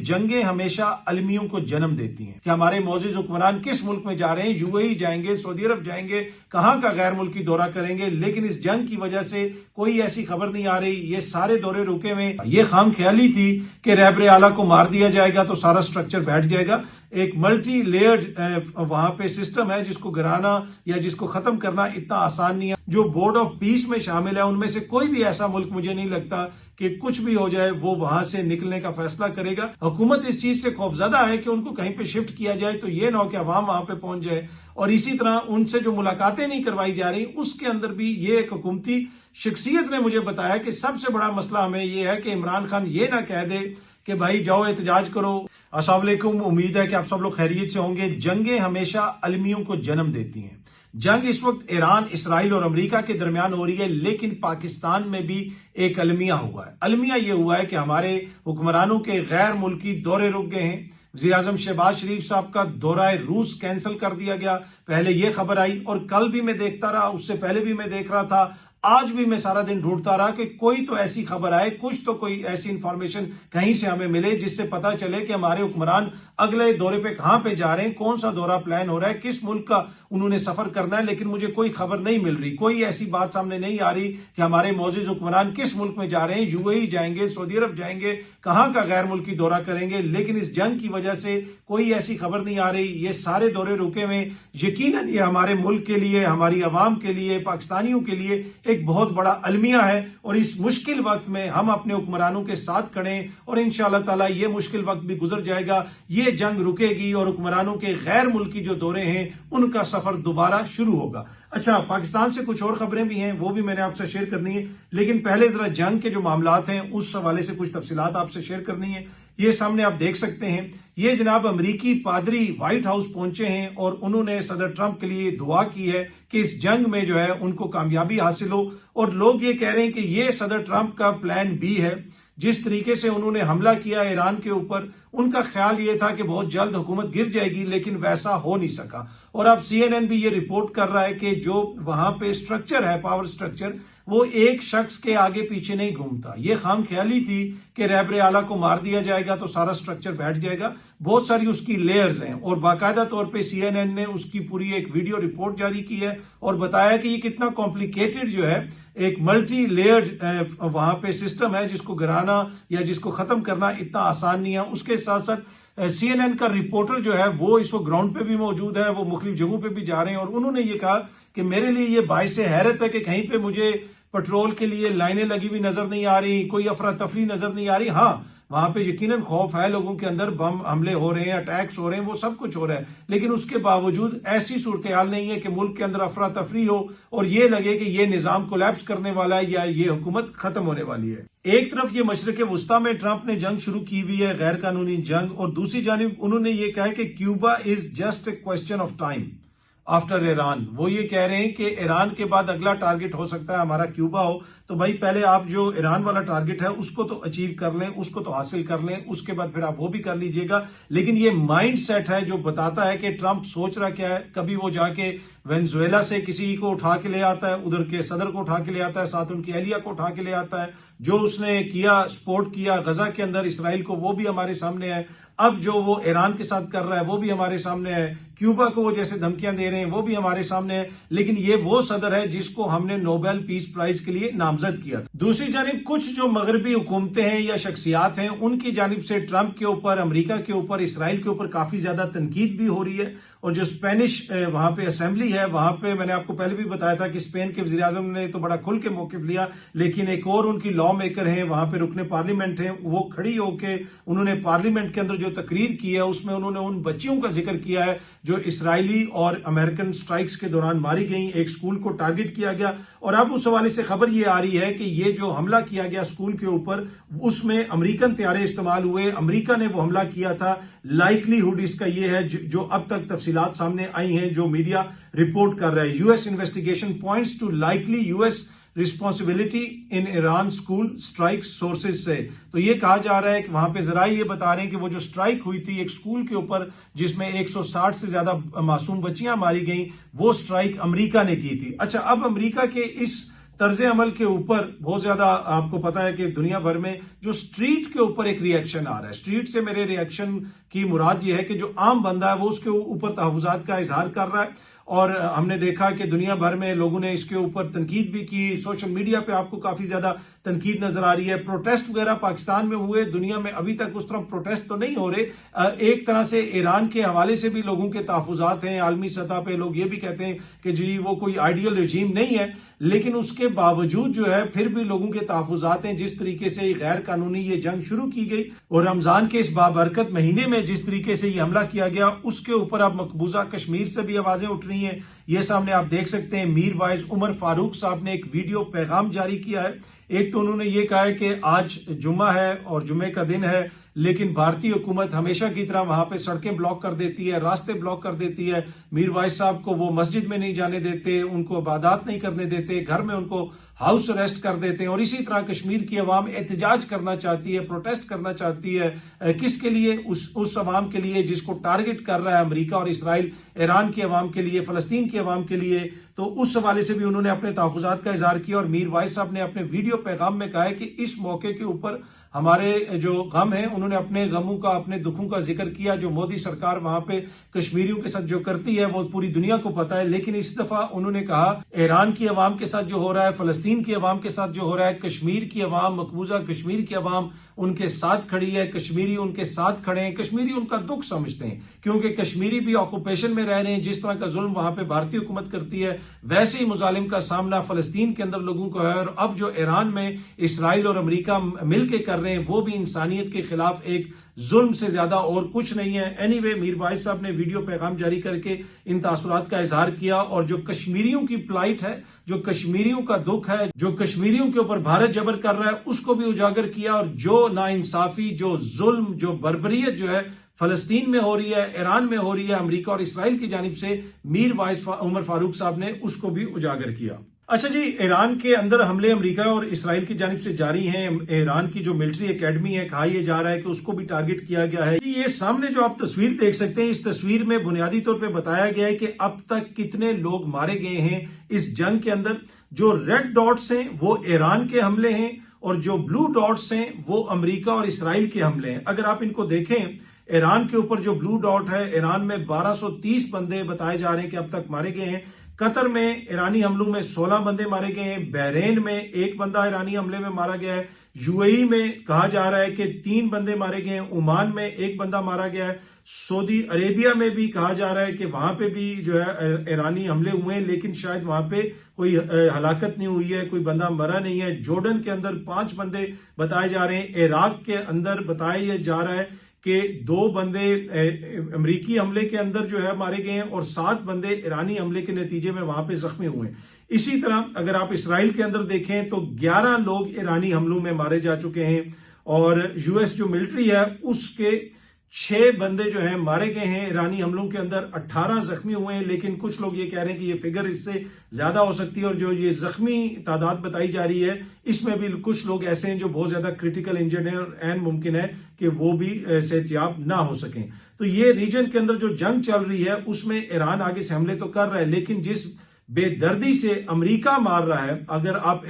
जंगें हमेशा अलमियों को जन्म देती हैं कि हमारे मौजूद हुक्मरान किस मुल्क में जा रहे हैं, यूएई जाएंगे, सऊदी अरब जाएंगे, कहां का गैर मुल्की दौरा करेंगे, लेकिन इस जंग की वजह से कोई ऐसी खबर नहीं आ रही। ये सारे दौरे रुके हुए। ये खाम ख्याली थी कि रहबर आला को मार दिया जाएगा तो सारा स्ट्रक्चर बैठ जाएगा। एक मल्टी लेयर्ड वहां पे सिस्टम है जिसको गिराना या जिसको खत्म करना इतना आसान नहीं है। जो बोर्ड ऑफ पीस में शामिल है उनमें से कोई भी ऐसा मुल्क मुझे नहीं लगता कि कुछ भी हो जाए वो वहां से निकलने का फैसला करेगा। हुकूमत इस चीज से खौफजदा है कि उनको कहीं पे शिफ्ट किया जाए तो ये ना हो कि अवाम वहां पे पहुंच जाए। और इसी तरह उनसे जो मुलाकातें नहीं करवाई जा रही उसके अंदर भी ये एक हुकूमती शख्सियत ने मुझे बताया कि सबसे बड़ा मसला हमें यह है कि इमरान खान ये ना कह दे कि भाई जाओ एहतजाज करो। अस्सलाम वालेकुम, उम्मीद है कि आप सब लोग खैरियत से होंगे। जंगें हमेशा अलमियों को जन्म देती हैं। जंग इस वक्त ईरान, इसराइल और अमेरिका के दरमियान हो रही है, लेकिन पाकिस्तान में भी एक अलमिया हुआ है। अलमिया यह हुआ है कि हमारे हुक्मरानों के गैर मुल्की दौरे रुक गए हैं। वज़ीर आज़म शहबाज शरीफ साहब का दौरा रूस कैंसिल कर दिया गया। पहले यह खबर आई और कल भी मैं देखता रहा, उससे पहले भी मैं देख रहा था, आज भी मैं सारा दिन ढूंढता रहा कि कोई तो ऐसी खबर आए, कुछ तो कोई ऐसी इंफॉर्मेशन कहीं से हमें मिले जिससे पता चले कि हमारे हुक्मरान अगले दौरे पे कहां पे जा रहे हैं, कौन सा दौरा प्लान हो रहा है, किस मुल्क का उन्होंने सफर करना है। लेकिन मुझे कोई खबर नहीं मिल रही, कोई ऐसी बात सामने नहीं आ रही कि हमारे मौजूद हुक्मरान किस मुल्क में जा रहे हैं, यूएई जाएंगे, सऊदी अरब जाएंगे, कहां का गैर मुल्की दौरा करेंगे। लेकिन इस जंग की वजह से कोई ऐसी खबर नहीं आ रही। ये सारे दौरे रुके हुए। यकीनन ये हमारे मुल्क के लिए, हमारी आवाम के लिए, पाकिस्तानियों के लिए एक बहुत बड़ा अलमिया है। और इस मुश्किल वक्त में हम अपने हुक्मरानों के साथ खड़े और इंशाअल्लाह ताला ये मुश्किल वक्त भी गुजर जाएगा। ये जंग रुकेगी और हुक्मरानों के गैर मुल्की जो दौरे हैं उनका सफर दोबारा शुरू होगा। अच्छा, पाकिस्तान से कुछ और खबरें भी हैं, वो भी मैंने आपसे शेयर करनी है। लेकिन पहले जरा जंग के जो मामलात हैं उस हवाले से कुछ तफसीलात आपसे शेयर करनी है। ये सामने आप देख सकते हैं, ये जनाब अमरीकी पादरी व्हाइट हाउस पहुंचे हैं और उन्होंने सदर ट्रंप के लिए दुआ की है कि इस जंग में जो है उनको कामयाबी हासिल हो। और लोग ये कह रहे हैं कि ये सदर ट्रंप का प्लान बी है। जिस तरीके से उन्होंने हमला किया ईरान के ऊपर, उनका ख्याल यह था कि बहुत जल्द हुकूमत गिर जाएगी, लेकिन वैसा हो नहीं सका। और अब CNN भी ये रिपोर्ट कर रहा है कि जो वहां पे स्ट्रक्चर है, पावर स्ट्रक्चर, वो एक शख्स के आगे पीछे नहीं घूमता। ये खाम ख्याली थी कि रहबर आला को मार दिया जाएगा तो सारा स्ट्रक्चर बैठ जाएगा। बहुत सारी उसकी लेयर्स हैं और बाकायदा तौर पे CNN ने उसकी पूरी एक वीडियो रिपोर्ट जारी की है और बताया कि ये कितना कॉम्प्लिकेटेड जो है, एक मल्टी लेयर्ड वहां पे सिस्टम है जिसको गिराना या जिसको खत्म करना इतना आसान नहीं है। उसके साथ साथ CNN का रिपोर्टर जो है वो इस वक्त ग्राउंड पे भी मौजूद है, वो मुख्तलिफ जगहों पे भी जा रहे हैं और उन्होंने ये कहा कि मेरे लिए ये बाइस हैरत है कि कहीं पे मुझे पेट्रोल के लिए लाइनें लगी हुई नजर नहीं आ रही, कोई अफरा तफरी नजर नहीं आ रही। हाँ, वहां पे यकीनन खौफ है, लोगों के अंदर बम हमले हो रहे हैं, अटैक्स हो रहे हैं, वो सब कुछ हो रहा है। लेकिन उसके बावजूद ऐसी सूरत हाल नहीं है कि मुल्क के अंदर अफरा तफरी हो और ये लगे कि ये निजाम कोलैप्स करने वाला है या ये हुकूमत खत्म होने वाली है। एक तरफ ये मशरक़ वुस्ता में ट्रंप ने जंग शुरू की हुई है, गैर कानूनी जंग, और दूसरी जानिब उन्होंने ये कहा कि Cuba is just a question of time after Iran. वो ये कह रहे हैं कि ईरान के बाद अगला टारगेट हो सकता है हमारा क्यूबा हो। तो भाई पहले आप जो ईरान वाला टारगेट है उसको तो अचीव कर लें, उसको तो हासिल कर लें, उसके बाद फिर आप वो भी कर लीजिएगा। लेकिन ये माइंड सेट है जो बताता है कि ट्रंप सोच रहा क्या है। कभी वो जाके वेनेजुएला से किसी को उठा के ले आता है, उधर के सदर को उठा के ले आता है, साथ उनकी अहलिया को उठा के ले आता है। जो उसने किया, सपोर्ट किया गजा के अंदर इसराइल को, वो भी हमारे सामने है। अब जो वो ईरान के साथ कर रहा है वो भी हमारे सामने है। क्यूबा को वो जैसे धमकियां दे रहे हैं वो भी हमारे सामने है। लेकिन ये वो सदर है जिसको हमने नोबेल पीस प्राइज के लिए नामजद किया। दूसरी जानिब कुछ जो मगरबी हुकूमतें हैं या शख्सियात हैं उनकी जानिब से ट्रंप के ऊपर, अमेरिका के ऊपर, इसराइल के ऊपर काफी ज्यादा तनकीद भी हो रही है। और जो स्पेनिश वहां पे असेंबली है, वहां पे मैंने आपको पहले भी बताया था कि स्पेन के वज़ीर आज़म ने तो बड़ा खुल के मौकिफ लिया, लेकिन एक और उनकी लॉ मेकर हैं, वहां पे रुकने पार्लियामेंट है, वो खड़ी होके उन्होंने पार्लियामेंट के अंदर जो तकरीर की है उसमें उन्होंने उन बच्चियों का जिक्र किया है जो इसराइली और अमेरिकन स्ट्राइक्स के दौरान मारी गई। एक स्कूल को टारगेट किया गया और अब उस हवाले से खबर ये आ रही है कि ये जो हमला किया गया स्कूल के ऊपर, उसमें अमेरिकन तैयारे इस्तेमाल हुए, अमेरिका ने वो हमला किया था। लाइकलीहुड इसका ये है जो अब तक तफसीलात सामने आई हैं, जो मीडिया रिपोर्ट कर रहा है। US investigation points to likely US responsibility in Iran school strike sources से। तो ये कहा जा रहा है कि वहां पे जरा ये बता रहे हैं कि वो जो स्ट्राइक हुई थी एक स्कूल के ऊपर जिसमें 160 से ज्यादा मासूम बच्चियां मारी गई, वो स्ट्राइक अमेरिका ने की थी। अच्छा, अब अमेरिका के इस तर्ज अमल के ऊपर बहुत ज्यादा आपको पता है कि दुनिया भर में जो स्ट्रीट के ऊपर एक रिएक्शन आ रहा है। स्ट्रीट से मेरे रिएक्शन की मुराद ये है कि जो आम बंदा है वो उसके ऊपर तहफ़्फ़ुज़ात का इजहार कर रहा है, और हमने देखा कि दुनिया भर में लोगों ने इसके ऊपर तनकीद भी की। सोशल मीडिया पे आपको काफी ज्यादा तनकीद नजर आ रही है। प्रोटेस्ट वगैरह पाकिस्तान में हुए, दुनिया में अभी तक उस तरह प्रोटेस्ट तो नहीं हो रहे। एक तरह से ईरान के हवाले से भी लोगों के तहफ़्फ़ुज़ात हैं। आलमी सतह पे लोग ये भी कहते हैं कि जी वो कोई आइडियल रजीम नहीं है, लेकिन उसके बावजूद जो है फिर भी लोगों के तहफ़्फ़ुज़ात हैं। जिस तरीके से गैर कानूनी ये जंग शुरू की गई और रमजान के इस बाबरकत महीने में जिस तरीके से ये हमला किया गया, उसके ऊपर अब मकबूजा कश्मीर से भी आवाजें उठ रही हैं। ये सामने आप देख सकते हैं, मीर वाइज उमर फारूक साहब ने एक वीडियो पैगाम जारी किया है। एक तो उन्होंने ये कहा है कि आज जुम्मा है और जुम्मे का दिन है, लेकिन भारतीय हुकूमत हमेशा की तरह वहां पे सड़कें ब्लॉक कर देती है, रास्ते ब्लॉक कर देती है। मीर वाइज साहब को वो मस्जिद में नहीं जाने देते, उनको इबादत नहीं करने देते, घर में उनको हाउस अरेस्ट कर देते हैं। और इसी तरह कश्मीर की अवाम एहतजाज करना चाहती है, प्रोटेस्ट करना चाहती है। किसके लिए? उस अवाम के लिए जिसको टारगेट कर रहा है अमेरिका और इसराइल, ईरान की अवाम के लिए, फलस्तीन की अवाम के लिए। तो उस हवाले से भी उन्होंने अपने तहफ़्फ़ुज़ात का इजहार किया। और मीर वाइज साहब ने अपने वीडियो पैगाम में कहा है कि इस मौके के ऊपर हमारे जो गम है, उन्होंने अपने गमों का, अपने दुखों का जिक्र किया। जो मोदी सरकार वहां पे कश्मीरियों के साथ जो करती है वो पूरी दुनिया को पता है, लेकिन इस दफा उन्होंने कहा ईरान की अवाम के साथ जो हो रहा है, फलस्तीन की अवाम के साथ जो हो रहा है, कश्मीर की अवाम, मकबूजा कश्मीर की अवाम उनके साथ खड़ी है, कश्मीरी उनके साथ खड़े हैं, कश्मीरी उनका दुख समझते हैं, क्योंकि कश्मीरी भी ऑक्यूपेशन में रह रहे हैं। जिस तरह का जुल्म वहां पे भारतीय हुकूमत करती है, वैसे ही मुजालिम का सामना फलस्तीन के अंदर लोगों को है। और अब जो ईरान में इसराइल और अमेरिका मिलकर कर रहे हैं वो भी इंसानियत के खिलाफ एक जुल्म से ज्यादा और कुछ नहीं है। एनीवे, मीर वाइज साहब ने वीडियो पैगाम जारी करके इन तासुरात का इजहार किया और जो कश्मीरियों की प्लाइट है, जो कश्मीरियों का दुख है, जो कश्मीरियों के ऊपर भारत जबर कर रहा है, उसको भी उजागर किया। और जो नाइंसाफी, जो जुल्म, जो बर्बरियत जो है फलस्तीन में हो रही है, ईरान में हो रही है, अमेरिका और इसराइल की जानिब से, मीर वाइज उमर फारूक साहब ने उसको भी उजागर किया। अच्छा जी, ईरान के अंदर हमले अमेरिका और इसराइल की जानिब से जारी हैं। ईरान की जो मिलिट्री एकेडमी है, कहा यह जा रहा है कि उसको भी टारगेट किया गया है। ये सामने जो आप तस्वीर देख सकते हैं, इस तस्वीर में बुनियादी तौर पे बताया गया है कि अब तक कितने लोग मारे गए हैं इस जंग के अंदर। जो रेड डॉट्स हैं वो ईरान के हमले हैं और जो ब्लू डॉट्स हैं वो अमेरिका और इसराइल के हमले हैं। अगर आप इनको देखें, ईरान के ऊपर जो ब्लू डॉट है, ईरान में 1230 बंदे बताए जा रहे हैं कि अब तक मारे गए हैं। कतर में ईरानी हमलों में 16 बंदे मारे गए हैं। बहरीन में एक बंदा ईरानी हमले में मारा गया है। यूएई में कहा जा रहा है कि 3 बंदे मारे गए हैं। ओमान में 1 बंदा मारा गया है। सऊदी अरेबिया में भी कहा जा रहा है कि वहां पे भी जो है ईरानी हमले हुए हैं, लेकिन शायद वहां पे कोई हलाकत नहीं हुई है, कोई बंदा मरा नहीं है। जॉर्डन के अंदर 5 बंदे बताए जा रहे हैं। इराक के अंदर बताया जा रहा है कि 2 बंदे अमेरिकी हमले के अंदर जो है मारे गए हैं और 7 बंदे ईरानी हमले के नतीजे में वहां पे जख्मी हुए हैं। इसी तरह अगर आप इसराइल के अंदर देखें तो 11 लोग ईरानी हमलों में मारे जा चुके हैं और यूएस जो मिलिट्री है उसके 6 बंदे जो हैं मारे गए हैं ईरानी हमलों के अंदर, 18 जख्मी हुए हैं। लेकिन कुछ लोग ये कह रहे हैं कि ये फिगर इससे ज्यादा हो सकती है और जो ये जख्मी तादाद बताई जा रही है इसमें भी कुछ लोग ऐसे हैं जो बहुत ज्यादा क्रिटिकल इंजर्ड हैं और ऐन मुमकिन है कि वो भी सेहतयाब ना हो सकें। तो ये रीजन के अंदर जो जंग चल रही है उसमें ईरान आगे से हमले तो कर रहा है, लेकिन जिस बेदर्दी से अमेरिका मार रहा है, अगर आप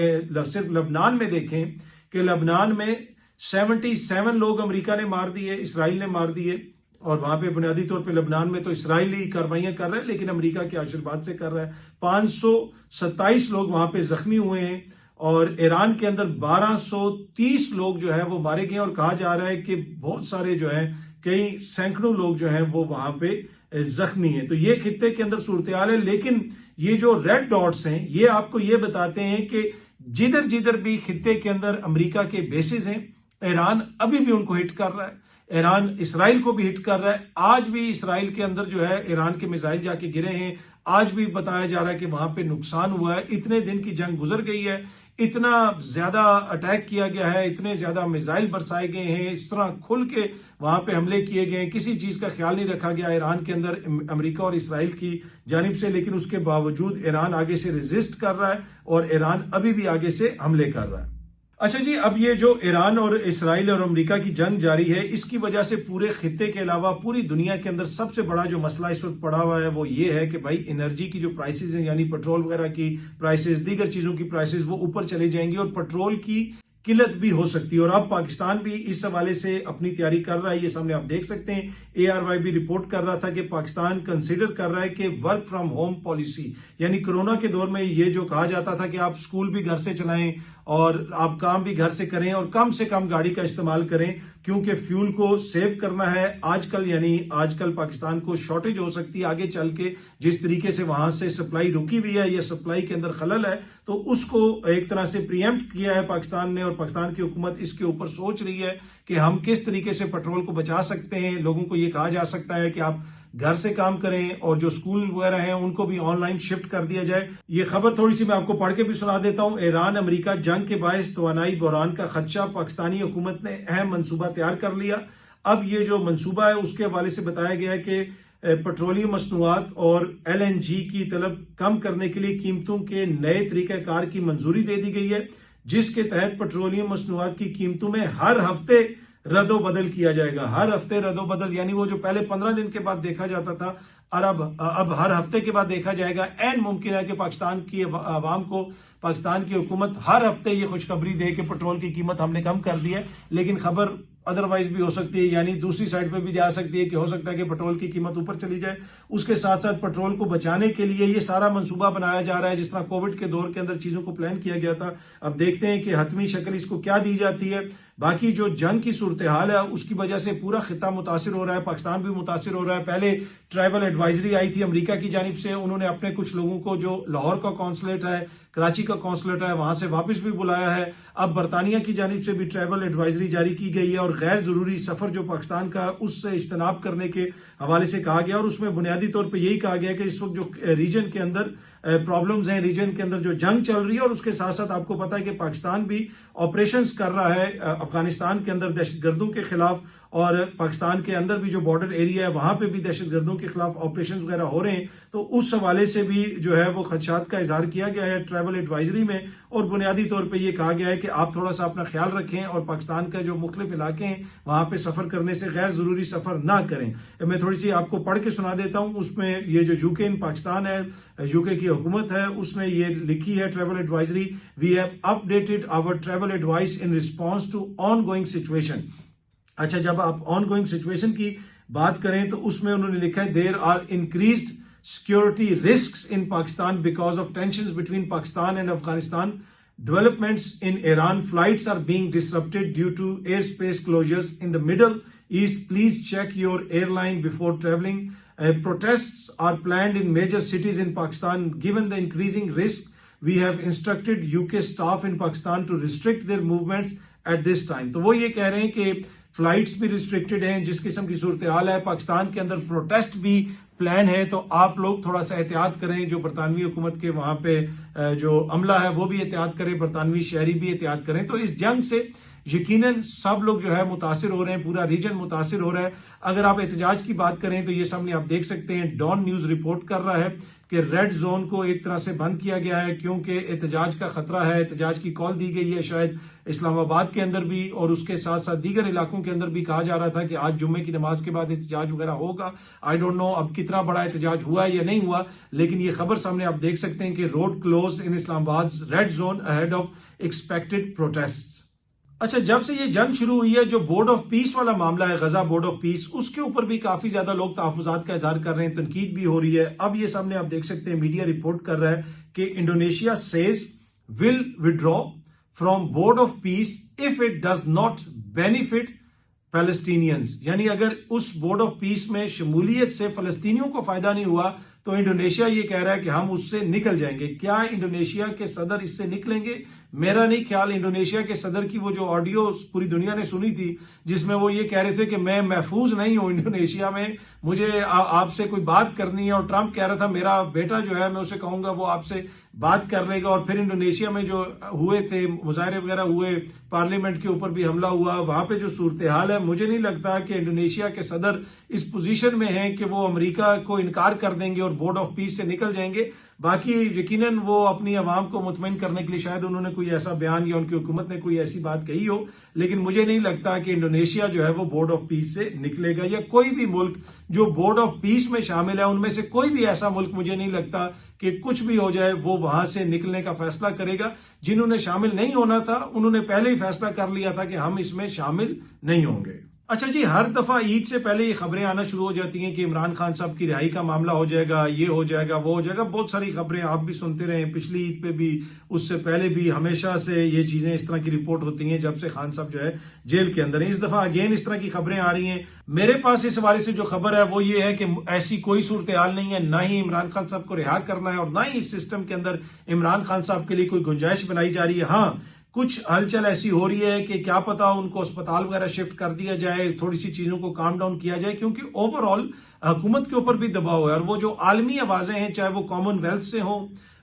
सिर्फ लबनान में देखें कि लबनान में 77 लोग अमेरिका ने मार दिए, इसराइल ने मार दिए। और वहां पे बुनियादी तौर पे लबनान में तो इसराइली कार्रवाइयां कर रहे हैं, लेकिन अमेरिका के आशीर्वाद से कर रहा है। 527 लोग वहां पे जख्मी हुए हैं और ईरान के अंदर 1230 लोग जो है वो मारे गए और कहा जा रहा है कि बहुत सारे जो है कई सैकड़ों लोग जो है वो वहां पे जख्मी हैं। तो ये खित्ते के अंदर सूरत हाल है। लेकिन ये जो रेड डॉट्स हैं ये आपको ये बताते हैं कि जिधर जिधर भी खित्ते के अंदर अमेरिका के बेसिस हैं, ईरान अभी भी उनको हिट कर रहा है। ईरान इसराइल को भी हिट कर रहा है। आज भी इसराइल के अंदर जो है ईरान के मिसाइल जाके गिरे हैं। आज भी बताया जा रहा है कि वहां पे नुकसान हुआ है। इतने दिन की जंग गुजर गई है, इतना ज्यादा अटैक किया गया है, इतने ज्यादा मिसाइल बरसाए गए हैं, इस तरह खुल के वहां पे हमले किए गए हैं, किसी चीज का ख्याल नहीं रखा गया ईरान के अंदर अमेरिका और इसराइल की जानिब से। लेकिन उसके बावजूद ईरान आगे से रेजिस्ट कर रहा है और ईरान अभी भी आगे से हमले कर रहा है। अच्छा जी, अब ये जो ईरान और इसराइल और अमेरिका की जंग जारी है, इसकी वजह से पूरे खित्ते के अलावा पूरी दुनिया के अंदर सबसे बड़ा जो मसला इस वक्त पड़ा हुआ है वो ये है कि भाई एनर्जी की जो प्राइसेस हैं, यानी पेट्रोल वगैरह की प्राइसेस, दीगर चीजों की प्राइसेस वो ऊपर चली जाएंगी और पेट्रोल की किल्लत भी हो सकती है। और अब पाकिस्तान भी इस हवाले से अपनी तैयारी कर रहा है, ये सामने आप देख सकते हैं। ARY भी रिपोर्ट कर रहा था कि पाकिस्तान कंसीडर कर रहा है कि वर्क फ्रॉम होम पॉलिसी, यानी कोरोना के दौर में ये जो कहा जाता था कि आप स्कूल भी घर से चलाएं और आप काम भी घर से करें और कम से कम गाड़ी का इस्तेमाल करें, क्योंकि फ्यूल को सेव करना है आजकल। यानी आजकल पाकिस्तान को शॉर्टेज हो सकती है आगे चल के, जिस तरीके से वहां से सप्लाई रुकी हुई है या सप्लाई के अंदर खलल है, तो उसको एक तरह से प्रीएम्प्ट किया है पाकिस्तान ने। और पाकिस्तान की हुकूमत इसके ऊपर सोच रही है कि हम किस तरीके से पेट्रोल को बचा सकते हैं। लोगों को ये कहा जा सकता है कि आप घर से काम करें और जो स्कूल वगैरह हैं उनको भी ऑनलाइन शिफ्ट कर दिया जाए। ये खबर थोड़ी सी मैं आपको पढ़ के भी सुना देता हूं। ईरान अमेरिका जंग के बायस तवानाई बहरान का खदशा, पाकिस्तानी हुकूमत ने अहम मंसूबा तैयार कर लिया। अब ये जो मंसूबा है उसके हवाले से बताया गया है कि पेट्रोलियम मसनूआत और LNG की तलब कम करने के लिए कीमतों के नए तरीकाकार की मंजूरी दे दी गई है, जिसके तहत पेट्रोलियम मसनूआत की कीमतों में हर हफ्ते रद्दोबदल किया जाएगा। हर हफ्ते रद्दोबदल, यानी वो जो पहले 15 दिन के बाद देखा जाता था, और अब हर हफ्ते के बाद देखा जाएगा। एन मुमकिन है कि पाकिस्तान की आवाम को, पाकिस्तान की हुकूमत हर हफ्ते ये खुशखबरी दे कि पेट्रोल की कीमत हमने कम कर दी है। लेकिन खबर अदरवाइज भी हो सकती है, यानी दूसरी साइड पे भी जा सकती है कि हो सकता है कि पेट्रोल की कीमत ऊपर चली जाए। उसके साथ साथ पेट्रोल को बचाने के लिए ये सारा मंसूबा बनाया जा रहा है, जिस तरह कोविड के दौर के अंदर चीजों को प्लान किया गया था। अब देखते हैं कि हतमी शक्ल इसको क्या दी जाती है। बाकी जो जंग की सूरत हाल है उसकी वजह से पूरा खिता मुतासिर हो रहा है, पाकिस्तान भी मुतासिर हो रहा है। पहले ट्रैवल एडवाइजरी आई थी अमेरिका की जानिब से, उन्होंने अपने कुछ लोगों को जो लाहौर का कौंसलेट है, कराची का कौंसलेट है, वहां से वापस भी बुलाया है। अब बरतानिया की जानिब से भी ट्रैवल एडवाइजरी जारी की गई है और गैर जरूरी सफर जो पाकिस्तान का, उससे इज्तनाब करने के हवाले से कहा गया। और उसमें बुनियादी तौर पर यही कहा गया कि इस वक्त जो रीजन के अंदर प्रॉब्लम्स हैं, रीजन के अंदर जो जंग चल रही है, और उसके साथ साथ आपको पता है कि पाकिस्तान भी ऑपरेशंस कर रहा है अफगानिस्तान के अंदर दहशतगर्दों के खिलाफ, और पाकिस्तान के अंदर भी जो बॉर्डर एरिया है वहां पे भी दहशतगर्दों के खिलाफ ऑपरेशंस वगैरह हो रहे हैं। तो उस हवाले से भी जो है वो खदशात का इजहार किया गया है ट्रैवल एडवाइजरी में। और बुनियादी तौर पे ये कहा गया है कि आप थोड़ा सा अपना ख्याल रखें और पाकिस्तान का जो मुख्तलिफ इलाके हैं वहां पे सफर करने से गैर जरूरी सफर ना करें। मैं थोड़ी सी आपको पढ़ के सुना देता हूं। उसमें ये जो यूके इन पाकिस्तान है, यूके की हुकूमत है, उसने ये लिखी है travel advisory, we have updated our travel advice in response to ongoing situation. अच्छा, जब आप ऑन गोइंग सिचुएशन की बात करें तो उसमें उन्होंने लिखा है there are increased security risks in Pakistan because of tensions between Pakistan and Afghanistan, developments in Iran, flights are being disrupted due to airspace closures in the Middle East, please check your airline before traveling. Protests are planned in major cities in Pakistan. Given the increasing risk, we have instructed UK staff in Pakistan to restrict their movements at this time. तो वो ये कह रहे हैं कि flights भी restricted हैं, जिस किस्म की सूरत हाल है पाकिस्तान के अंदर, प्रोटेस्ट भी प्लान है, तो आप लोग थोड़ा सा एहतियात करें। जो बरतानवी हुकूमत के वहां पे जो अमला है वो भी एहतियात करें, बरतानवी शहरी भी एहतियात करें। तो इस जंग से यकीनन सब लोग जो है मुतासिर हो रहे हैं, पूरा रीजन मुतासिर हो रहा है। अगर आप एहतजाज की बात करें तो ये सामने आप देख सकते हैं, डॉन न्यूज रिपोर्ट कर रहा है कि रेड जोन को एक तरह से बंद किया गया है क्योंकि एहतजाज का खतरा है। एहतजाज की कॉल दी गई है शायद इस्लामाबाद के अंदर भी, और उसके साथ साथ दीगर इलाकों के अंदर भी कहा जा रहा था कि आज जुम्मे की नमाज के बाद एहतजाज वगैरह होगा। आई डोंट नो अब कितना बड़ा एहतजाज हुआ है या नहीं हुआ, लेकिन ये खबर सामने आप देख सकते हैं कि road close in Islamabad red zone ahead of expected protest. अच्छा, जब से ये जंग शुरू हुई है, जो बोर्ड ऑफ पीस वाला मामला है, गजा बोर्ड ऑफ पीस, उसके ऊपर भी काफी ज्यादा लोग तहफुजात का इजहार कर रहे हैं, तनकीद भी हो रही है। अब ये सामने आप देख सकते हैं, मीडिया रिपोर्ट कर रहा है कि Indonesia says will withdraw from board of peace if it does not benefit Palestinians. यानी अगर उस बोर्ड ऑफ पीस में शमूलियत से फलस्तीनियों को फायदा नहीं हुआ तो इंडोनेशिया ये कह रहा है कि हम उससे निकल जाएंगे। क्या इंडोनेशिया के सदर इससे निकलेंगे? मेरा नहीं ख्याल। इंडोनेशिया के सदर की वो जो ऑडियो पूरी दुनिया ने सुनी थी, जिसमें वो ये कह रहे थे कि मैं महफूज नहीं हूं इंडोनेशिया में, मुझे आपसे कोई बात करनी है, और ट्रंप कह रहा था मेरा बेटा जो है मैं उसे कहूंगा वो आपसे बात कर लेगा। और फिर इंडोनेशिया में जो हुए थे मुजाहरे वगैरह हुए, पार्लियामेंट के ऊपर भी हमला हुआ, वहां पे जो सूरत हाल है, मुझे नहीं लगता कि इंडोनेशिया के सदर इस पोजीशन में हैं कि वो अमेरिका को इनकार कर देंगे और बोर्ड ऑफ पीस से निकल जाएंगे। बाकी यकीनन वो अपनी आवाम को मुतमईन करने के लिए शायद उन्होंने कोई ऐसा बयान या उनकी हुकूमत ने कोई ऐसी बात कही हो, लेकिन मुझे नहीं लगता कि इंडोनेशिया जो है वो बोर्ड ऑफ पीस से निकलेगा, या कोई भी मुल्क जो बोर्ड ऑफ पीस में शामिल है उनमें से कोई भी ऐसा मुल्क मुझे नहीं लगता कि कुछ भी हो जाए वो वहां से निकलने का फैसला करेगा। जिन्होंने शामिल नहीं होना था उन्होंने पहले ही फैसला कर लिया था कि हम इसमें शामिल नहीं होंगे। अच्छा जी, हर दफा ईद से पहले ये खबरें आना शुरू हो जाती हैं कि इमरान खान साहब की रिहाई का मामला हो जाएगा, ये हो जाएगा, वो हो जाएगा। बहुत सारी खबरें आप भी सुनते रहे, पिछली ईद पे भी, उससे पहले भी हमेशा से ये चीजें इस तरह की रिपोर्ट होती हैं जब से खान साहब जो है जेल के अंदर है। इस दफा अगेन इस तरह की खबरें आ रही हैं। मेरे पास इस हवाले से जो खबर है वो ये है कि ऐसी कोई सूरत हाल नहीं है, ना ही इमरान खान साहब को रिहा करना है और ना ही इस सिस्टम के अंदर इमरान खान साहब के लिए कोई गुंजाइश बनाई जा रही है। हाँ, कुछ हलचल ऐसी हो रही है कि क्या पता उनको अस्पताल वगैरह शिफ्ट कर दिया जाए, थोड़ी सी चीजों को काम डाउन किया जाए, क्योंकि ओवरऑल हुकूमत के ऊपर भी दबाव है। और वो जो आलमी आवाजें हैं, चाहे वो कॉमनवेल्थ से हो,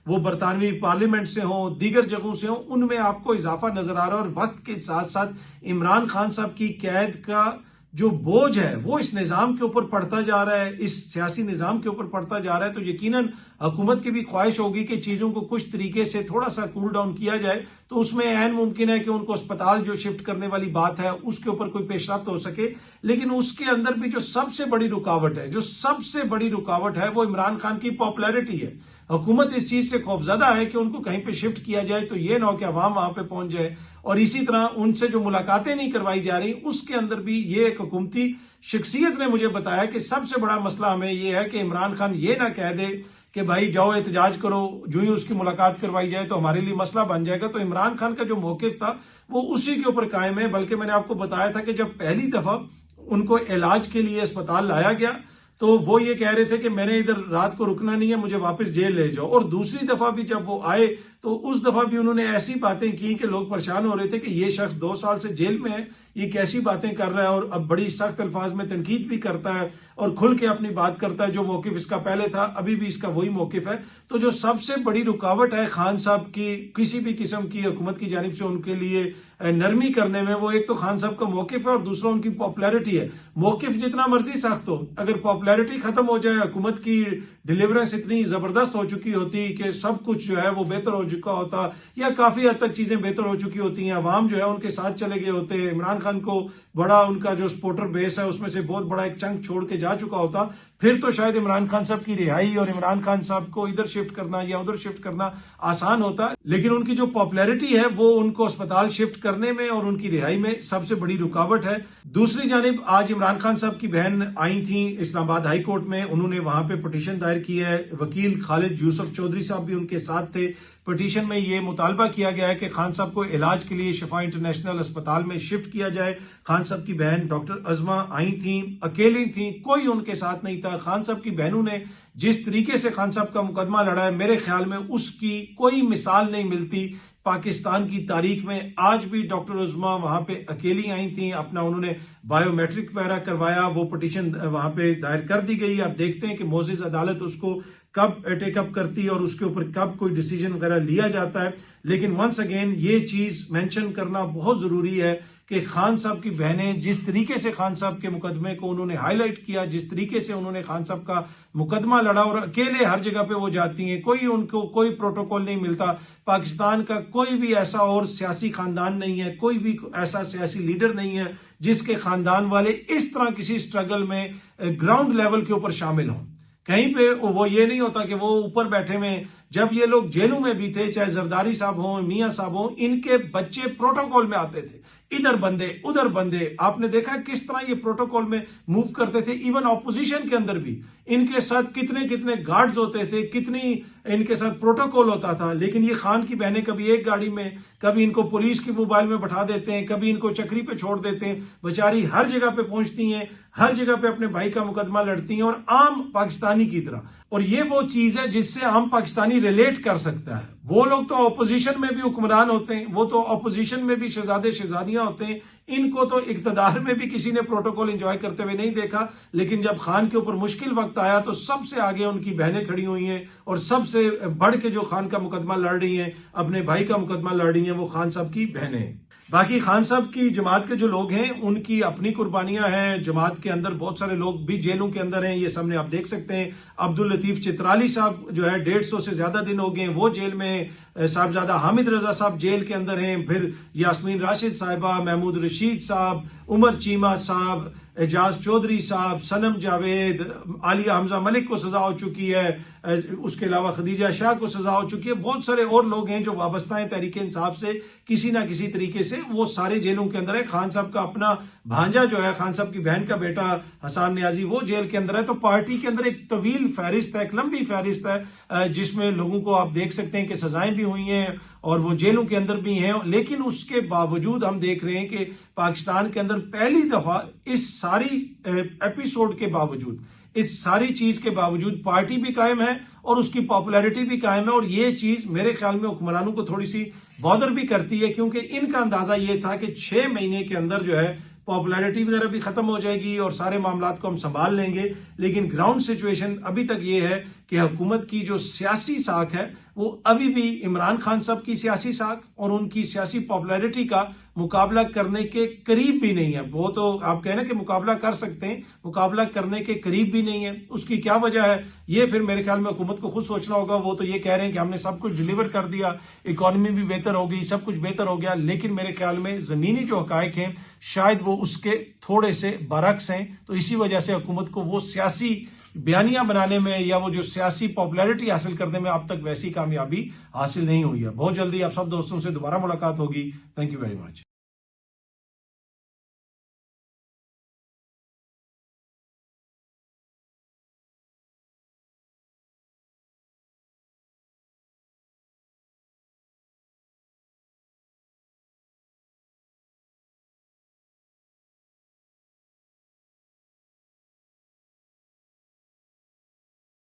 वो बरतानवी पार्लियामेंट से हो, दीगर जगहों से हो, उनमें आपको इजाफा नजर आ रहा है। और वक्त के साथ साथ इमरान खान साहब की कैद का जो बोझ है वो इस निजाम के ऊपर पड़ता जा रहा है, इस सियासी निजाम के ऊपर पड़ता जा रहा है। तो यकीनन हुकूमत की भी ख्वाहिश होगी कि चीजों को कुछ तरीके से थोड़ा सा कूल डाउन किया जाए, तो उसमें ऐन मुमकिन है कि उनको अस्पताल जो शिफ्ट करने वाली बात है उसके ऊपर कोई पेशरफ्त हो सके। लेकिन उसके अंदर भी जो सबसे बड़ी रुकावट है, जो सबसे बड़ी रुकावट है, वो इमरान खान की पॉपुलैरिटी है। हुकूमत इस चीज से खौफजदा है कि उनको कहीं पे शिफ्ट किया जाए तो ये ना हो कि अवाम वहां पे पहुंच जाए। और इसी तरह उनसे जो मुलाकातें नहीं करवाई जा रही, उसके अंदर भी ये एक हुकूमती शख्सियत ने मुझे बताया कि सबसे बड़ा मसला हमें यह है कि इमरान खान ये ना कह दे कि भाई जाओ एहतजाज करो, जो ही उसकी मुलाकात करवाई जाए तो हमारे लिए मसला बन जाएगा। तो इमरान खान का जो मौकिफ था वो उसी के ऊपर कायम है। बल्कि मैंने आपको बताया था कि जब पहली दफा उनको इलाज के लिए अस्पताल लाया गया तो वो ये कह रहे थे कि मैंने इधर रात को रुकना नहीं है, मुझे वापस जेल ले जाओ। और दूसरी दफा भी जब वो आए तो उस दफा भी उन्होंने ऐसी बातें की कि लोग परेशान हो रहे थे कि ये शख्स 2 साल से जेल में है, ये कैसी बातें कर रहा है, और अब बड़ी सख्त अल्फाज में तनकीद भी करता है और खुल के अपनी बात करता है। जो मौकिफ इसका पहले था अभी भी इसका वही मौकिफ है। तो जो सबसे बड़ी रुकावट है खान साहब की किसी भी किस्म की हुकूमत की जानिब से उनके लिए नरमी करने में, वो एक तो खान साहब का मौकिफ है और दूसरा उनकी पॉपुलैरिटी है। मौकिफ जितना मर्जी सख्त हो, अगर पॉपुलैरिटी खत्म हो जाए, हुकूमत की डिलीवरेंस इतनी जबरदस्त हो चुकी होती कि सब कुछ जो है वो बेहतर हो चुका होता, या काफी हद तक चीजें बेहतर हो चुकी होती हैं, अवाम जो है उनके साथ चले गए होते, इमरान खान को बड़ा उनका जो सपोर्टर बेस है उसमें से बहुत बड़ा एक चंक छोड़ के जा चुका होता, फिर तो शायद इमरान खान साहब की रिहाई और इमरान खान साहब को इधर शिफ्ट करना या उधर शिफ्ट करना आसान होता। लेकिन उनकी जो पॉपुलैरिटी है वो उनको अस्पताल शिफ्ट करने में और उनकी रिहाई में सबसे बड़ी रुकावट है। दूसरी जानिब आज इमरान खान साहब की बहन आई थी इस्लामाबाद हाई कोर्ट में, उन्होंने वहां पे पिटीशन दायर की है। वकील खालिद यूसुफ चौधरी साहब भी उनके साथ थे। पिटीशन में ये मुतालबा किया गया है कि खान साहब को इलाज के लिए शिफा इंटरनेशनल अस्पताल में शिफ्ट किया जाए। खान साहब की बहन डॉक्टर अजमा आई थी, अकेली थी, कोई उनके साथ नहीं था। खान साहब की बहनों ने जिस तरीके से खान साहब का मुकदमा लड़ा है, मेरे ख्याल में उसकी कोई मिसाल नहीं मिलती पाकिस्तान की तारीख में। आज भी डॉक्टर उज़मा वहां पे अकेली आई थी, अपना उन्होंने बायोमेट्रिक वगैरह करवाया, वो पिटीशन वहां पे दायर कर दी गई। अब देखते हैं कि मोअज़्ज़िज़ अदालत उसको कब टेकअप करती है और उसके ऊपर कब कोई डिसीजन वगैरह लिया जाता है। लेकिन वंस अगेन ये चीज मेंशन करना बहुत जरूरी है कि खान साहब की बहनें जिस तरीके से खान साहब के मुकदमे को उन्होंने हाईलाइट किया, जिस तरीके से उन्होंने खान साहब का मुकदमा लड़ा, और अकेले हर जगह पे वो जाती हैं, कोई उनको कोई प्रोटोकॉल नहीं मिलता। पाकिस्तान का कोई भी ऐसा और सियासी खानदान नहीं है, कोई भी ऐसा सियासी लीडर नहीं है जिसके खानदान वाले इस तरह किसी स्ट्रगल में ग्राउंड लेवल के ऊपर शामिल हों। कहीं पे वो ये नहीं होता कि वो ऊपर बैठे हुए, जब ये लोग जेलों में भी थे, चाहे जरदारी साहब हों, मियां साहब हों, इनके बच्चे प्रोटोकॉल में आते थे, इधर बंदे उधर बंदे। आपने देखा किस तरह ये प्रोटोकॉल में मूव करते थे। इवन ऑपोजिशन के अंदर भी इनके साथ कितने कितने गार्ड्स होते थे, कितनी इनके साथ प्रोटोकॉल होता था। लेकिन ये खान की बहनें कभी एक गाड़ी में, कभी इनको पुलिस की मोबाइल में बैठा देते हैं, कभी इनको चक्री पे छोड़ देते हैं, बेचारी हर जगह पे पहुंचती हैं, हर जगह पे अपने भाई का मुकदमा लड़ती हैं और आम पाकिस्तानी की तरह। और ये वो चीज है जिससे आम पाकिस्तानी रिलेट कर सकता है। वो लोग तो ऑपोजिशन में भी हुक्मरान होते हैं, वो तो ऑपोजिशन में भी शहजादे शहजादियां होते हैं, इनको तो इक्तदार में भी किसी ने प्रोटोकॉल एंजॉय करते हुए नहीं देखा। लेकिन जब खान के ऊपर मुश्किल वक्त आया तो सबसे आगे उनकी बहनें खड़ी हुई हैं और सबसे बढ़ के जो खान का मुकदमा लड़ रही हैं, अपने भाई का मुकदमा लड़ रही हैं, वो खान साहब की बहनें हैं। बाकी खान साहब की जमात के जो लोग हैं उनकी अपनी कुर्बानियां हैं। जमात के अंदर बहुत सारे लोग भी जेलों के अंदर हैं, ये सामने आप देख सकते हैं। अब्दुल लतीफ चित्राली साहब जो है 150 से ज्यादा दिन हो गए, वो जेल में। साहबजादा हामिद रजा साहब जेल के अंदर हैं। फिर यास्मीन राशिद साहिबा, महमूद रशीद साहब, उमर चीमा साहब, एजाज चौधरी साहब, सनम जावेद, आलिया हमजा मलिक को सजा हो चुकी है। उसके अलावा खदीजा शाह को सजा हो चुकी है। बहुत सारे और लोग हैं जो वाबस्ता हैं तहरीक इंसाफ से किसी ना किसी तरीके से, वो सारे जेलों के अंदर है। खान साहब का अपना भांजा जो है, खान साहब की बहन का बेटा हसान नियाजी, वो जेल के अंदर है। तो पार्टी के अंदर एक तवील फहरिस्त है, एक लंबी फहरिस्त है, जिसमें लोगों को आप देख सकते हैं कि सजाएं भी हुई हैं और वो जेलों के अंदर भी हैं। लेकिन उसके बावजूद हम देख रहे हैं कि पाकिस्तान के अंदर पहली दफा इस सारी एपिसोड के बावजूद, इस सारी चीज के बावजूद पार्टी भी कायम है और उसकी पॉपुलैरिटी भी कायम है। और ये चीज मेरे ख्याल में हुक्मरानों को थोड़ी सी बॉदर भी करती है, क्योंकि इनका अंदाजा ये था कि 6 महीने के अंदर जो है पॉपुलैरिटी वगैरह भी खत्म हो जाएगी और सारे मामला को हम संभाल लेंगे। लेकिन ग्राउंड सिचुएशन अभी तक ये है कि हुकूमत की जो सियासी साख है वो अभी भी इमरान खान साहब की सियासी साख और उनकी सियासी पॉपुलैरिटी का मुकाबला करने के करीब भी नहीं है। वो तो आप कहें ना कि मुकाबला कर सकते हैं, मुकाबला करने के करीब भी नहीं है। उसकी क्या वजह है, ये फिर मेरे ख्याल में हुकूमत को खुद सोचना होगा। वो तो ये कह रहे हैं कि हमने सब कुछ डिलीवर कर दिया, इकोनॉमी भी बेहतर हो गई, सब कुछ बेहतर हो गया। लेकिन मेरे ख्याल में जमीनी जो हकायक हैं शायद वो उसके थोड़े से बरक्स हैं। तो इसी वजह से हुकूमत को वो सियासी बयानियां बनाने में या वो जो सियासी पॉपुलैरिटी हासिल करने में अब तक वैसी कामयाबी हासिल नहीं हुई है। बहुत जल्दी आप सब दोस्तों से दोबारा मुलाकात होगी। Thank you very much.